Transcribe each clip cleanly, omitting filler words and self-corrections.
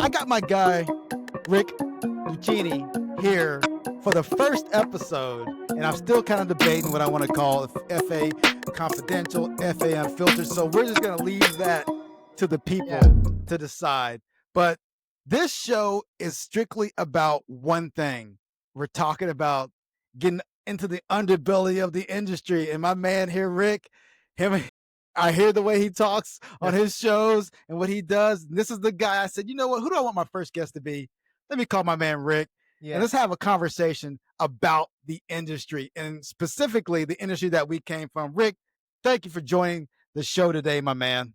I got my guy, Rick Luchini, here for the first episode, and I'm still kind of debating what I want to call FA Confidential, FA Unfiltered. So we're just going to leave that to the people to decide. But this show is strictly about one thing. We're talking about getting into the underbelly of the industry. And my man here, Rick, him, I hear the way he talks on his shows and what he does. And this is the guy I said, you know what? Who do I want my first guest to be? Let me call my man Rick. And let's have a conversation about the industry and specifically the industry that we came from. Rick, thank you for joining the show today, my man.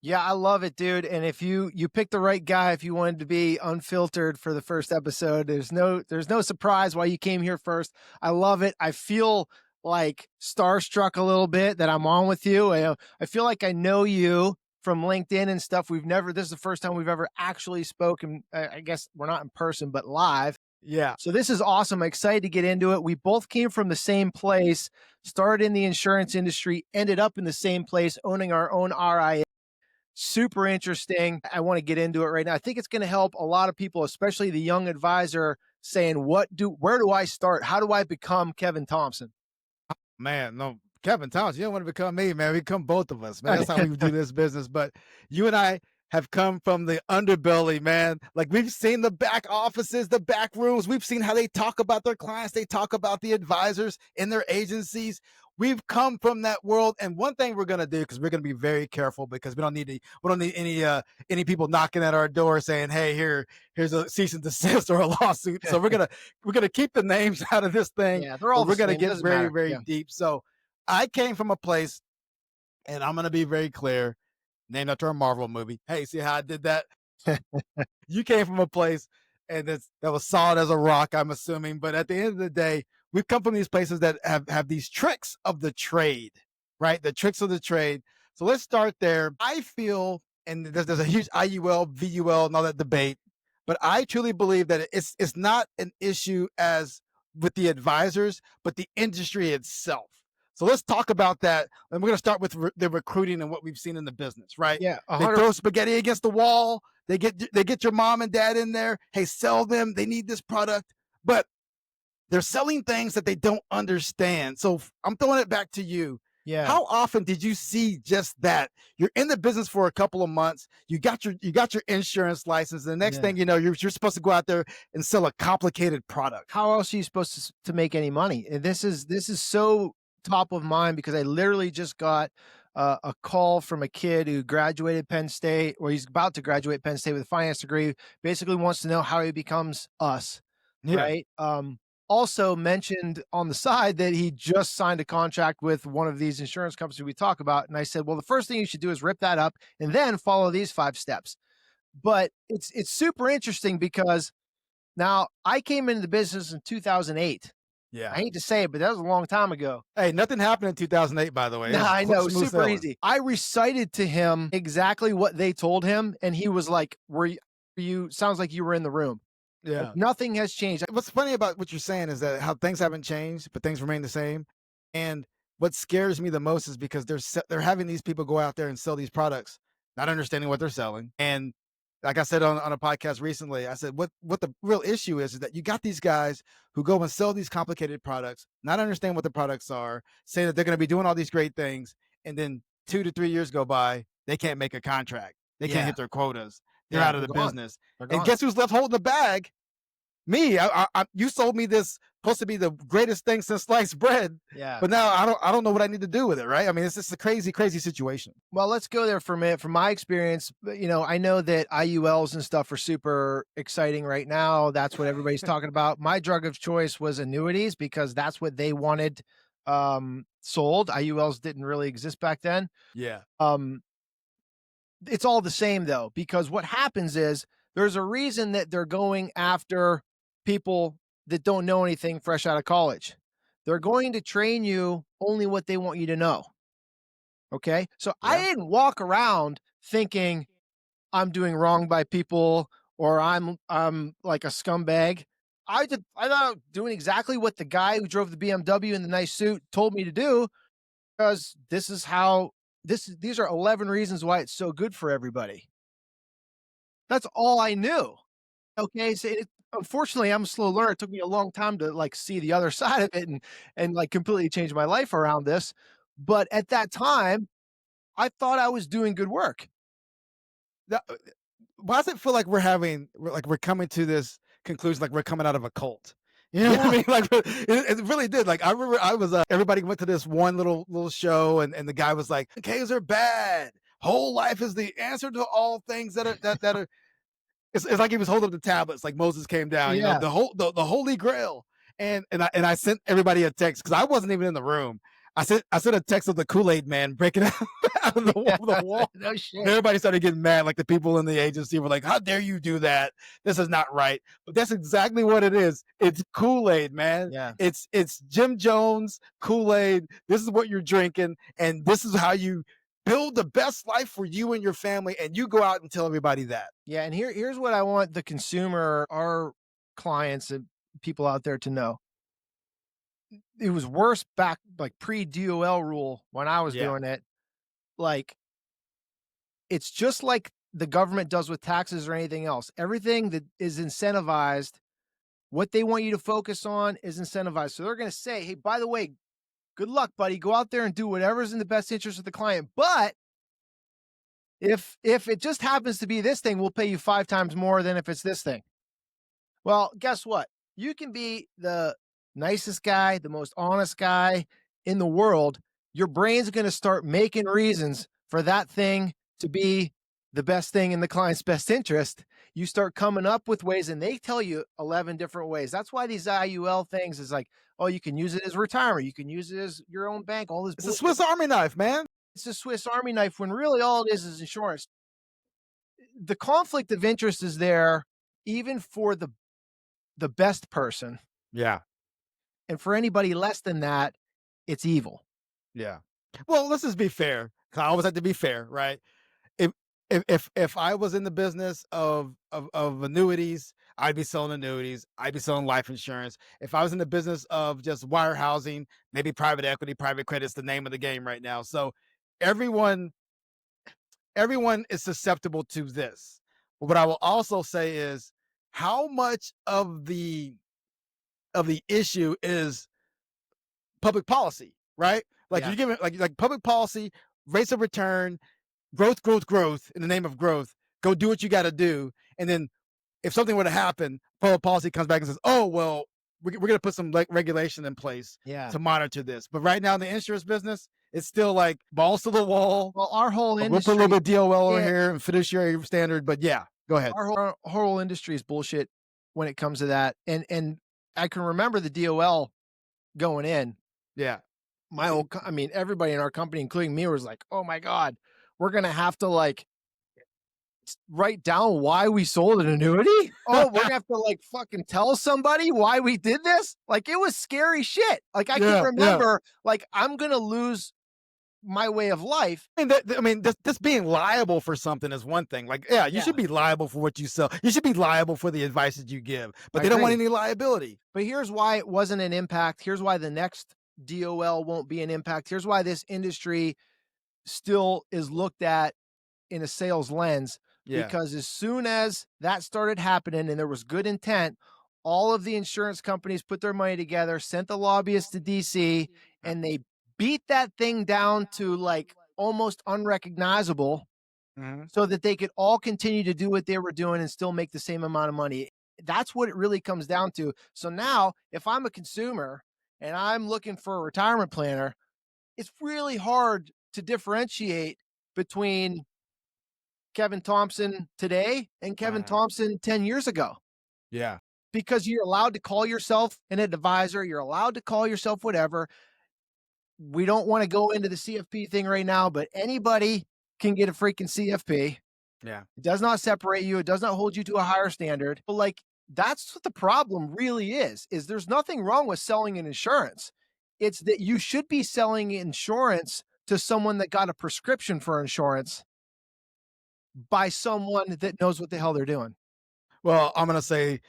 Yeah, I love it, dude. And if you picked the right guy, if you wanted to be unfiltered for the first episode, there's no surprise why you came here first. I love it. I feel like starstruck a little bit that I'm on with you. I feel like I know you from LinkedIn and stuff. This is the first time we've ever actually spoken. I guess we're not in person, but live. Yeah. So this is awesome. I'm excited to get into it. We both came from the same place, started in the insurance industry, ended up in the same place, owning our own RIA. Super interesting. I want to get into it right now. I think it's going to help a lot of people, especially the young advisor, saying, where do I start? How do I become Kevin Thompson? Man, no, Kevin Thompson, you don't want to become me, man. We become both of us, man. That's how we do this business. But you and I have come from the underbelly, man. Like we've seen the back offices, the back rooms. We've seen how they talk about their clients. They talk about the advisors in their agencies. We've come from that world. And one thing we're going to do, because we're going to be very careful because we don't need any people knocking at our door saying, hey, here's a cease and desist or a lawsuit. So we're going to keep the names out of this thing. Yeah, they're all we're going to same. get very deep. So I came from a place, and I'm going to be very clear, named after a Marvel movie. Hey, see how I did that? You came from a place and that was solid as a rock, I'm assuming. But at the end of the day, we've come from these places that have these tricks of the trade, right? The tricks of the trade. So let's start there. I feel, and there's a huge IUL, VUL, and all that debate, but I truly believe that it's not an issue as with the advisors, but the industry itself. So let's talk about that. And we're going to start with the recruiting and what we've seen in the business, right? Yeah. They throw spaghetti against the wall. They get your mom and dad in there. Hey, sell them. They need this product, but they're selling things that they don't understand. So I'm throwing it back to you. Yeah. How often did you see just that? You're in the business for a couple of months. You got your insurance license. And the next thing you know, you're supposed to go out there and sell a complicated product. How else are you supposed to make any money? This is so top of mind because I literally just got a call from a kid who graduated Penn State, or he's about to graduate Penn State with a finance degree, basically wants to know how he becomes us, right? Also mentioned on the side that he just signed a contract with one of these insurance companies we talk about. And I said, well, the first thing you should do is rip that up and then follow these 5 steps. But it's super interesting because now I came into the business in 2008. Yeah. I hate to say it, but that was a long time ago. Hey, nothing happened in 2008, by the way. Nah, I know, it was super sailing. easy. I recited to him exactly what they told him, and he was like, sounds like you were in the room. Yeah. Like, nothing has changed. What's funny about what you're saying is that how things haven't changed, but things remain the same. And what scares me the most is because they're having these people go out there and sell these products, not understanding what they're selling. And like I said on a podcast recently, I said, what the real issue is that you got these guys who go and sell these complicated products, not understand what the products are, say that they're going to be doing all these great things. And then 2 to 3 years go by, they can't make a contract. They can't hit their quotas. They're out of the business. And guess who's left holding the bag? Me. You sold me this supposed to be the greatest thing since sliced bread. Yeah. But now I don't know what I need to do with it, right? I mean, it's just a crazy situation. Well, let's go there for a minute. From my experience, I know that IULs and stuff are super exciting right now. That's what everybody's talking about. My drug of choice was annuities because that's what they wanted sold. IULs didn't really exist back then. Yeah. It's all the same though, because what happens is there's a reason that they're going after people that don't know anything fresh out of college. They're going to train you only what they want you to know. Okay. So I didn't walk around thinking I'm doing wrong by people or I'm like a scumbag. I thought I was doing exactly what the guy who drove the BMW in the nice suit told me to do, because these are 11 reasons why it's so good for everybody. That's all I knew. Okay, so unfortunately, I'm a slow learner. It took me a long time to, like, see the other side of it and, like, completely change my life around this, but at that time, I thought I was doing good work. Now, why does it feel like we're coming to this conclusion like we're coming out of a cult? You know what I Yeah, mean? Like it really did. Like I remember I was everybody went to this one little show and the guy was like, "Ks are bad. Whole life is the answer to all things that are." It's like he was holding up the tablets, like Moses came down. You know, yeah, the Holy Grail. And I sent everybody a text because I wasn't even in the room. I sent a text of the Kool-Aid man breaking out of the yeah, wall. no And shit. everybody started getting mad. Like the people in the agency were like, "How dare you do that? This is not right." But that's exactly what it is. It's Kool-Aid, man. Yeah, It's Jim Jones Kool-Aid. This is what you're drinking, and this is how you build the best life for you and your family. And you go out and tell everybody that. yeah, and here's what I want the consumer, our clients and people out there to know. It was worse back, like, pre-DOL rule when I was Yeah. doing it. Like, it's just like the government does with taxes or anything else. Everything that is incentivized, what they want you to focus on is incentivized. So they're gonna say, "Hey, by the way, good luck, buddy. Go out there and do whatever's in the best interest of the client. But if it just happens to be this thing, we'll pay you 5 times more than if it's this thing." Well, guess what? You can be the nicest guy, the most honest guy in the world. Your brain's going to start making reasons for that thing to be the best thing in the client's best interest. You start coming up with ways, and they tell you 11 different ways. That's why these IUL things is like, oh, you can use it as retirement. You can use it as your own bank, all this It's a bullshit. Swiss Army knife, man. It's a Swiss Army knife when really all it is insurance. The conflict of interest is there even for the best person. Yeah. And for anybody less than that, it's evil. Yeah. Well, let's just be fair. 'Cause I always have to be fair, right? If if I was in the business of annuities, I'd be selling annuities. I'd be selling life insurance. If I was in the business of just wire housing, maybe private equity, private credit is the name of the game right now. So everyone everyone is susceptible to this. But what I will also say is how much of the issue is public policy, right? Like Yeah. you're giving like public policy, rates of return, growth in the name of growth. Go do what you got to do, and then if something were to happen, public policy comes back and says, "Oh well, we're going to put some like regulation in place Yeah. to monitor this." But right now in the insurance business, it's still like balls to the wall. Well, our whole We'll put a little industry, bit of DOL over yeah, here and fiduciary standard, but yeah, go ahead. our whole industry is bullshit when it comes to that. And I can remember the DOL going in. Yeah, I mean, everybody in our company, including me, was like, "Oh my god, we're gonna have to like write down why we sold an annuity. Oh, we're gonna have to like fucking tell somebody why we did this." Like it was scary shit. Like I can yeah, yeah. remember, like I'm gonna lose my way of life. I mean, this being liable for something is one thing. Like, yeah, you Yeah, should be liable for what you sell. You should be liable for the advice that you give, but I they don't want agree. any liability. But here's why it wasn't an impact. Here's why the next DOL won't be an impact. Here's why this industry still is looked at in a sales lens, Yeah. because as soon as that started happening and there was good intent, all of the insurance companies put their money together, sent the lobbyists to DC, and they beat that thing down to like almost unrecognizable Mhm. so that they could all continue to do what they were doing and still make the same amount of money. That's what it really comes down to. So now, if I'm a consumer and I'm looking for a retirement planner, it's really hard to differentiate between Kevin Thompson today and Kevin Uh-huh. Thompson 10 years ago, Yeah. because you're allowed to call yourself an advisor. You're allowed to call yourself whatever. We don't want to go into the CFP thing right now, but anybody can get a freaking CFP. Yeah. It does not separate you. It does not hold you to a higher standard. But like that's what the problem really is there's nothing wrong with selling an insurance. It's that you should be selling insurance to someone that got a prescription for insurance by someone that knows what the hell they're doing. Well, I'm gonna say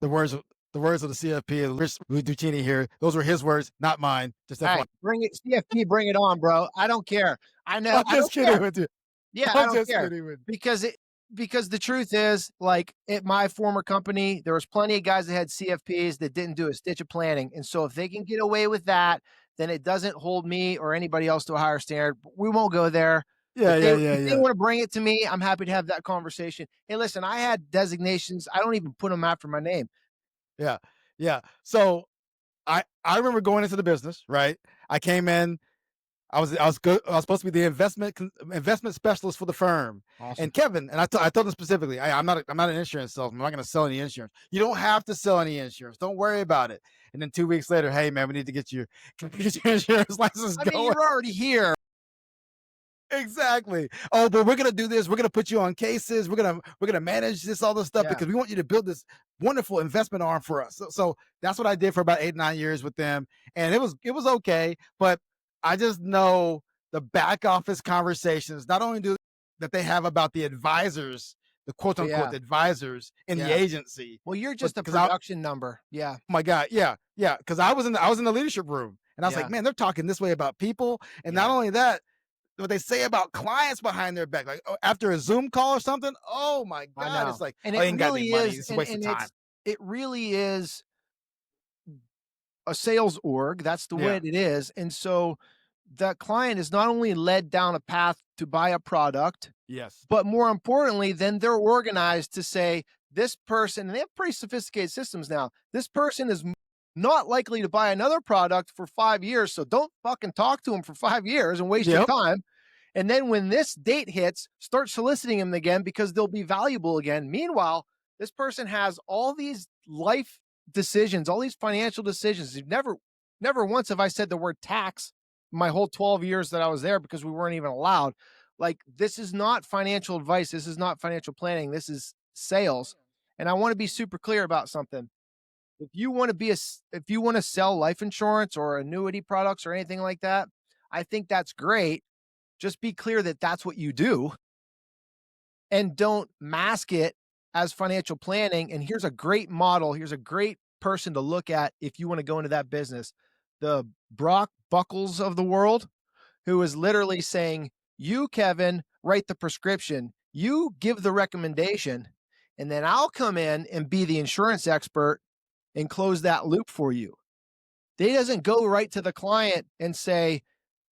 the words of the CFP, Luchini here. Those were his words, not mine. Just Hey, FYI. bring it, CFP, bring it on, bro. I don't care. I know, I'm I just don't kidding care. with you. Yeah, I I'm don't just care kidding with you. because because the truth is, like at my former company, there was plenty of guys that had CFPs that didn't do a stitch of planning. And so if they can get away with that, then it doesn't hold me or anybody else to a higher standard. We won't go there. Yeah, yeah, yeah, If they yeah, want to bring it to me, I'm happy to have that conversation. Hey, listen, I had designations. I don't even put them after my name. yeah, yeah. So I remember going into the business, right? I came in. I was supposed to be the investment specialist for the firm. Awesome. And Kevin, and I told him specifically, I'm not an insurance salesman. I'm not going to sell any insurance. You don't have to sell any insurance. Don't worry about it. And then 2 weeks later, hey man, we need to get your insurance license I mean, going. you're already here. Exactly. Oh, but we're gonna do this. We're gonna put you on cases. We're gonna manage this all this stuff Yeah. because we want you to build this wonderful investment arm for us. So that's what I did for about 8 9 years with them, and it was okay. But I just know the back office conversations. Not only do that they have about the advisors, the quote Yeah. unquote advisors in the Yeah. agency, Well, you're but just a because I, oh production number. Yeah. my God, yeah, yeah, because I was in the leadership room, and I was like, Yeah. man, they're talking this way about people, and not Yeah. only that what they say about clients behind their back, like after a Zoom call or something. Oh my I God, it's know. like, And oh, it you ain't got any really money. is. It's a waste of And time. it really is a sales org. That's the way Yeah. it is. And so the client is not only led down a path to buy a product, Yes. but more importantly, then they're organized to say, this person, and they have pretty sophisticated systems now, this person is not likely to buy another product for 5 years. So don't fucking talk to them for 5 years and waste your Yep. time. And then when this date hits, start soliciting them again because they'll be valuable again. Meanwhile, this person has all these life decisions, all these financial decisions. You've never once have I said the word tax my whole 12 years that I was there because we weren't even allowed. Like, this is not financial advice. This is not financial planning. This is sales. And I want to be super clear about something. If you want to if you want to sell life insurance or annuity products or anything like that, I think that's great. Just be clear that that's what you do and don't mask it as financial planning. And here's a great model. Here's a great person to look at if you want to go into that business. The Brock Buckles of the world, who is literally saying, you, Kevin, write the prescription, you give the recommendation, and then I'll come in and be the insurance expert and close that loop for you. They doesn't go right to the client and say,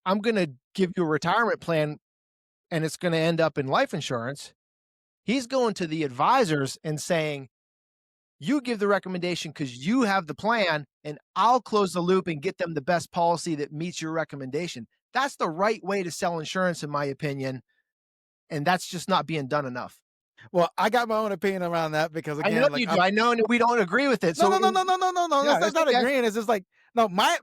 I'm going to give you a retirement plan and it's going to end up in life insurance. He's going to the advisors and saying, you give the recommendation because you have the plan, and I'll close the loop and get them the best policy that meets your recommendation. That's the right way to sell insurance, in my opinion. And that's just not being done enough. Well, I got my own opinion around that because I know again, like you do. I know we don't agree with it. no, So, no, no, no, no, no, no, no. yeah, That's that's not okay. agreeing. It's just like no. My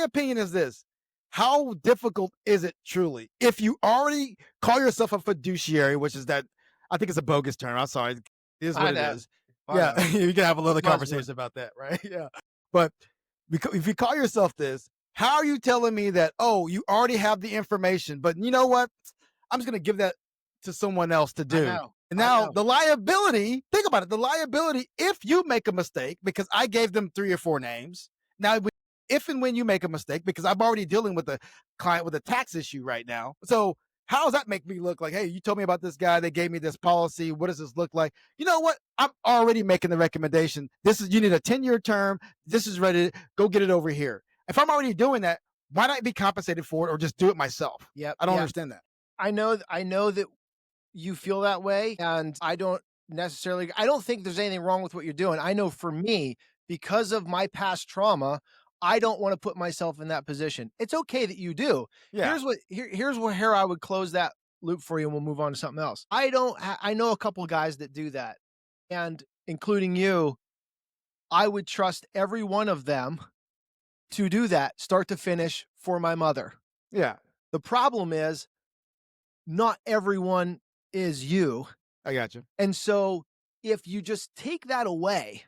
opinion is this: how difficult is it truly if you already call yourself a fiduciary, which is that I think it's a bogus term. I'm sorry, it is I what it know. is. I Yeah, know. you can have a little Buzzword. conversation about that, right? Yeah, but because if you call yourself this, how are you telling me that? Oh, you already have the information, but you know what? I'm just going to give that to someone else to I do. know. And I now know. the liability, think about it, the liability, if you make a mistake, because I gave them 3 or 4 names. Now, if and when you make a mistake, because I'm already dealing with a client with a tax issue right now. So how does that make me look like, hey, you told me about this guy, they gave me this policy. What does this look like? You know what? I'm already making the recommendation. You need a 10-year term. This is ready. Go get it over here. If I'm already doing that, why not be compensated for it or just do it myself? Yep. I don't Yep. understand that. I know that you feel that way, and I don't think there's anything wrong with what you're doing. I know for me, because of my past trauma, I don't want to put myself in that position. It's okay that you do. Yeah. Here's where I would close that loop for you and we'll move on to something else. I know a couple of guys that do that, and including you, I would trust every one of them to do that start to finish for my mother. Yeah. The problem is not everyone is you. I got you. And so if you just take that away,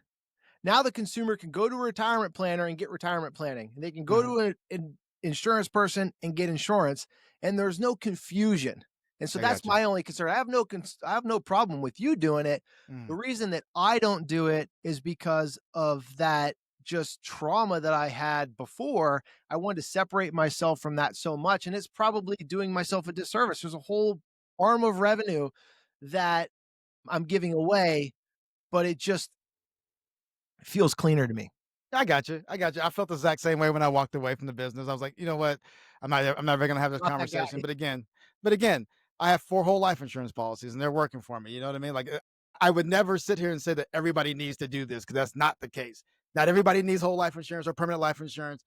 now the consumer can go to a retirement planner and get retirement planning. And they can go Mhm. to an insurance person and get insurance, and there's no confusion. And so I that's got you. my only concern. I have no problem with you doing it. The Mm. reason that I don't do it is because of that just trauma that I had before. I wanted to separate myself from that so much, and it's probably doing myself a disservice. There's a whole arm of revenue that I'm giving away, but it just feels cleaner to me. I got you. I got you. I felt the exact same way when I walked away from the business. I was like, you know what? I'm never gonna have this Not that conversation. guy. But again, I have 4 whole life insurance policies and they're working for me. You know what I mean? Like I would never sit here and say that everybody needs to do this because that's not the case. Not everybody needs whole life insurance or permanent life insurance.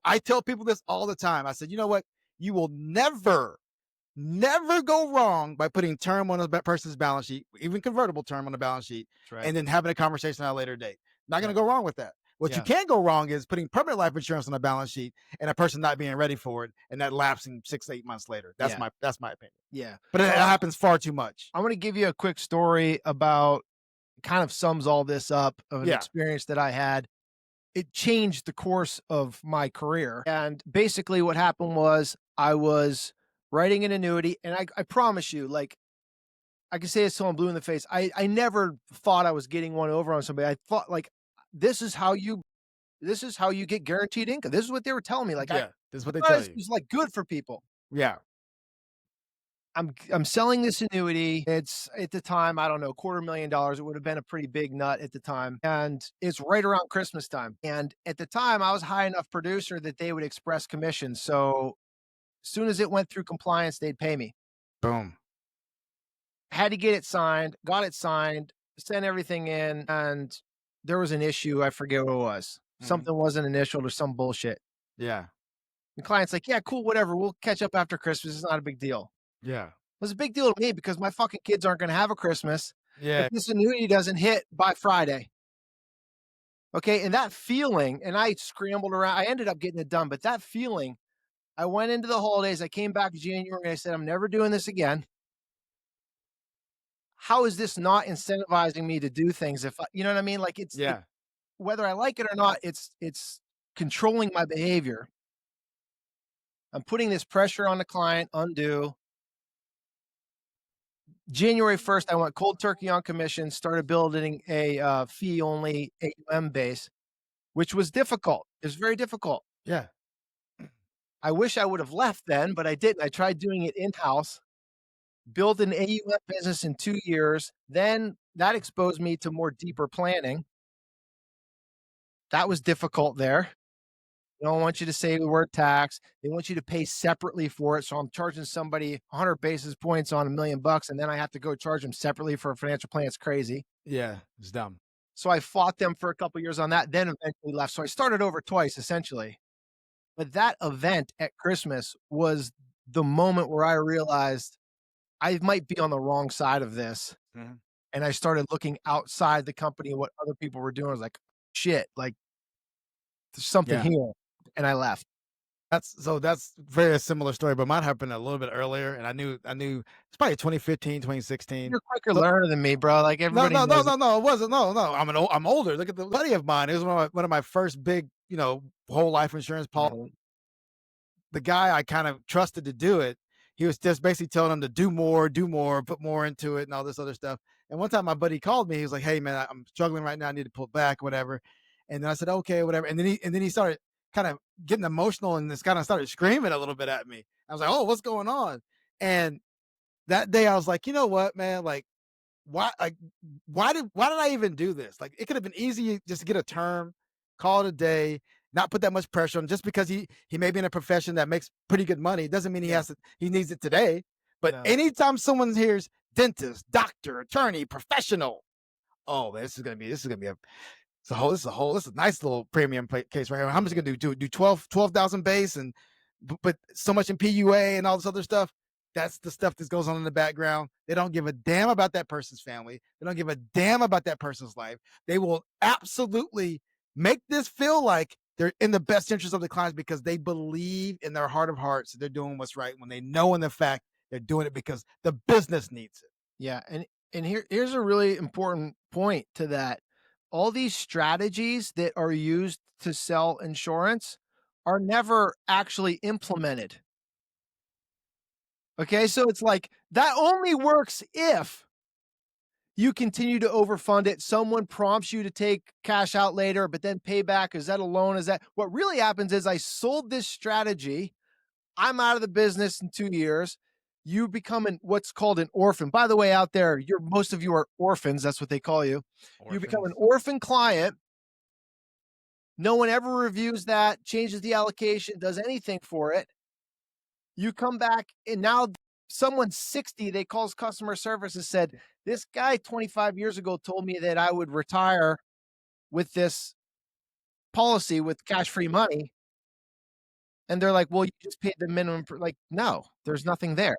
I tell people this all the time. I said, you know what? You will never go wrong by putting term on a person's balance sheet, even convertible term on the balance sheet, That's right. and then having a conversation at a later date. Not going Yeah. to go wrong with that. What you Yeah. can go wrong is putting permanent life insurance on a balance sheet and a person not being ready for it and that lapsing 6 to 8 months later. Yeah. That's my opinion. Yeah. But it happens far too much. I want to give you a quick story about kind of sums all this up of an Yeah. experience that I had. It changed the course of my career. And basically what happened was I was writing an annuity, and I promise you, like, I can say this till I'm blue in the face. I never thought I was getting one over on somebody. I thought, like, this is how you get guaranteed income. This is what they were telling me. Like, Yeah. This is what they thought tell this you. was like good for people. Yeah. I'm selling this annuity. It's at the time, I don't know, $250,000. It would have been a pretty big nut at the time. And it's right around Christmas time. And at the time, I was a high enough producer that they would express commissions. So as soon as it went through compliance, they'd pay me. Boom. Had to get it signed, got it signed, sent everything in, and there was an issue. I forget what it was. Something wasn't initialed or some bullshit. Yeah. The client's like, yeah, cool, whatever. We'll catch up after Christmas. It's not a big deal. Yeah. It was a big deal to me because my fucking kids aren't going to have a Christmas if Yeah. this annuity doesn't hit by Friday. Okay. And that feeling, and I scrambled around, I ended up getting it done, but that feeling, I went into the holidays, I came back in January and I said, I'm never doing this again. How is this not incentivizing me to do things if you know what I mean? Like Yeah. whether I like it or not, it's controlling my behavior. I'm putting this pressure on the client undue. January 1st, I went cold turkey on commission, started building a fee only AUM base, which was difficult. It was very difficult. Yeah. I wish I would have left then, but I didn't. I tried doing it in house, built an AUM business in 2 years. Then that exposed me to more deeper planning. That was difficult there. They don't want you to say the word tax. They want you to pay separately for it. So I'm charging somebody 100 basis points on $1 million, and then I have to go charge them separately for a financial plan. It's crazy. Yeah. It's dumb. So I fought them for a couple years on that, then eventually left. So I started over twice, essentially. But that event at Christmas was the moment where I realized I might be on the wrong side of this. Mhm. And I started looking outside the company and what other people were doing. I was like, shit, like there's something Yeah. here. And I left. That's very similar story, but mine happened a little bit earlier, and I knew it's probably 2015, 2016. You're quicker So learner than me, bro. Like no, everybody no, no, knows no, no, it wasn't. No, no. I'm older. Look at the buddy of mine. It was one of my first big, whole life insurance policies. it. The guy I kind of trusted to do it, he was just basically telling him to do more, put more into it, and all this other stuff. And one time, my buddy called me. He was like, "Hey, man, I'm struggling right now. I need to pull back, whatever." And then I said, "Okay, whatever." And then he started kind of getting emotional and just kind of started screaming a little bit at me. I was like, "Oh, what's going on?" And that day, I was like, "You know what, man? Like, why? Like, why did I even do this? Like, it could have been easy just to get a term, call it a day, not put that much pressure on. Just because he may be in a profession that makes pretty good money doesn't mean Yeah. he needs it today. But No. anytime someone hears dentist, doctor, attorney, professional, oh, man, this is gonna be this is a nice little premium case right here. How much you gonna do 12,000 base and but so much in PUA and all this other stuff. That's the stuff that goes on in the background. They don't give a damn about that person's family. They don't give a damn about that person's life. They will absolutely make this feel like they're in the best interest of the clients because they believe in their heart of hearts that they're doing what's right when they know in the fact they're doing it because the business needs it. Yeah, and here's a really important point to that. All these strategies that are used to sell insurance are never actually implemented. Okay, so it's like that only works if you continue to overfund it. Someone prompts you to take cash out later, but then pay back. Is that a loan? Is that what really happens? Is I sold this strategy. I'm out of the business in 2 years. you become what's called an orphan. By the way, out there, most of you are orphans. That's what they call you. You become an Orphans. orphan client. No one ever reviews that, changes the allocation, does anything for it. You come back and now someone 60, they calls customer service and said, this guy 25 years ago told me that I would retire with this policy with cash-free money. And they're like, well, you just paid the minimum. Like, no, there's nothing there.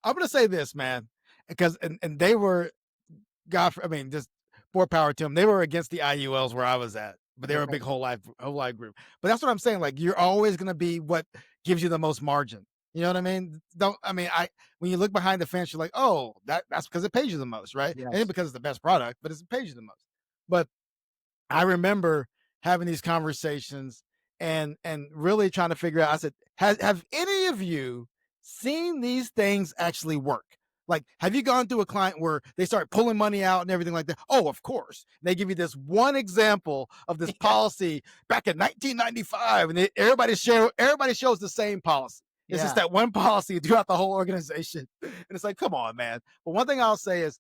I'm gonna say this, man, because and they were, I mean, just more power to them. They were against the IULs where I was at, but they were a big whole life group. But that's what I'm saying. Like, you're always gonna be what gives you the most margin. You know what I mean? When you look behind the fence, you're like, oh, that's because it pays you the most, right? Yes. And because it's the best product, but it pays you the most. But I remember having these conversations and really trying to figure out. I said, have any of you seen these things actually work? Like, have you gone through a client where they start pulling money out and everything like that? Oh, of course. And they give you this one example of this policy back in 1995, and everybody shows the same policy. It's just that one policy throughout the whole organization. And it's like, come on, man. But one thing I'll say is,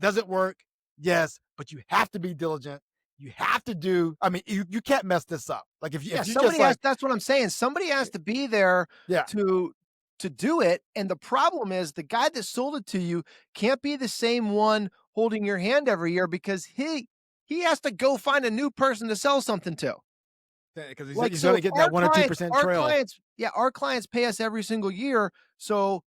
does it work? Yes, but you have to be diligent. You have to do. I mean, you can't mess this up. Like, if you somebody just like, that's what I'm saying. Somebody has to be there yeah, to do it. And the problem is the guy that sold it to you can't be the same one holding your hand every year, because he has to go find a new person to sell something to. because he's going to get that 1 or 2% trail. Our clients pay us every single year, so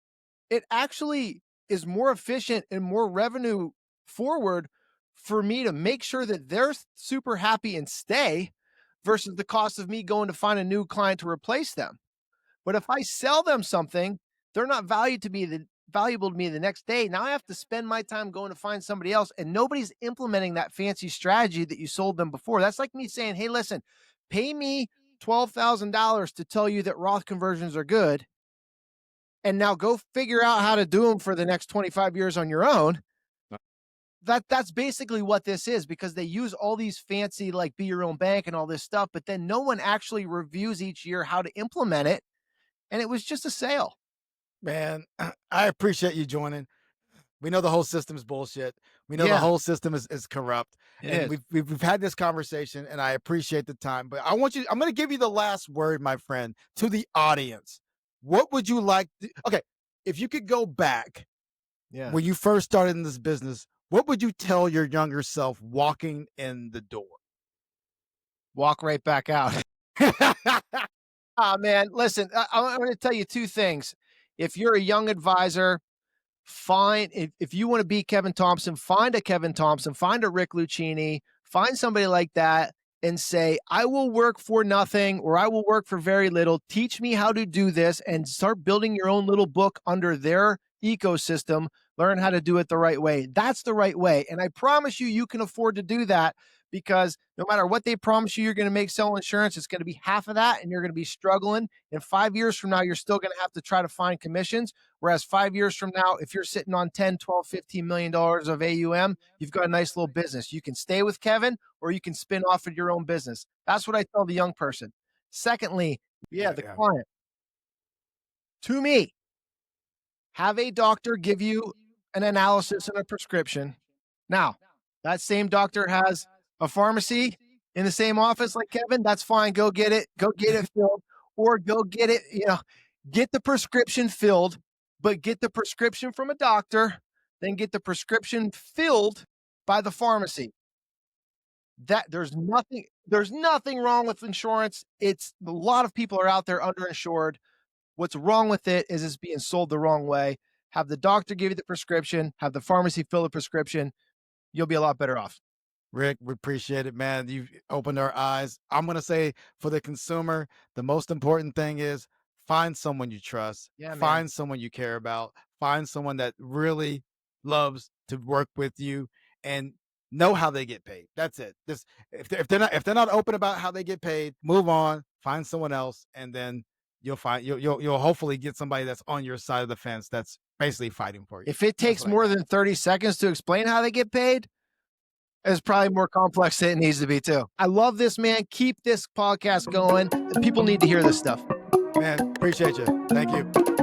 it actually is more efficient and more revenue forward for me to make sure that they're super happy and stay, versus the cost of me going to find a new client to replace them. But if I sell them something, they're not valuable to me the next day. Now I have to spend my time going to find somebody else, and nobody's implementing that fancy strategy that you sold them before. That's like me saying, hey, listen, pay me $12,000 to tell you that Roth conversions are good, and now go figure out how to do them for the next 25 years on your own. That's basically what this is, because they use all these fancy, like, be your own bank and all this stuff, but then no one actually reviews each year how to implement it. And it was just a sale. Man, I appreciate you joining. We know the whole system is bullshit. We know the whole system is corrupt. We've had this conversation, and I appreciate the time. But I'm going to give you the last word, my friend, to the audience. What would you like okay, if you could go back when you first started in this business, what would you tell your younger self walking in the door? Walk right back out. Man, listen, I'm going to tell you two things. If you're a young advisor, if you want to be Kevin Thompson, find a Kevin Thompson, find a Rick Luchini, find somebody like that and say, I will work for nothing, or I will work for very little. Teach me how to do this, and start building your own little book under their ecosystem. Learn how to do it the right way. That's the right way. And I promise you, you can afford to do that, because no matter what they promise you're going to make selling insurance, it's going to be half of that, and you're going to be struggling. And 5 years from now, you're still going to have to try to find commissions. Whereas 5 years from now, if you're sitting on 10, 12, $15 million of AUM, you've got a nice little business. You can stay with Kevin, or you can spin off of your own business. That's what I tell the young person. Secondly, the client. To me, have a doctor give you an analysis and a prescription. Now, that same doctor has a pharmacy in the same office like Kevin. That's fine. Go get it. Go get it filled, or go get it, get the prescription filled, but get the prescription from a doctor, then get the prescription filled by the pharmacy. There's nothing wrong with insurance. It's a lot of people are out there underinsured. What's wrong with it is it's being sold the wrong way. Have the doctor give you the prescription, have the pharmacy fill the prescription. You'll be a lot better off. Rick, we appreciate it, man. You've opened our eyes. I'm going to say, for the consumer, the most important thing is find someone you trust, find someone you care about, find someone that really loves to work with you, and know how they get paid. That's it. If they're not open about how they get paid, move on, find someone else, and then you'll hopefully get somebody that's on your side of the fence that's basically fighting for you. If it takes more than 30 seconds to explain how they get paid, it's probably more complex than it needs to be too. I love this, man. Keep this podcast going. People need to hear this stuff. Man, appreciate you. Thank you.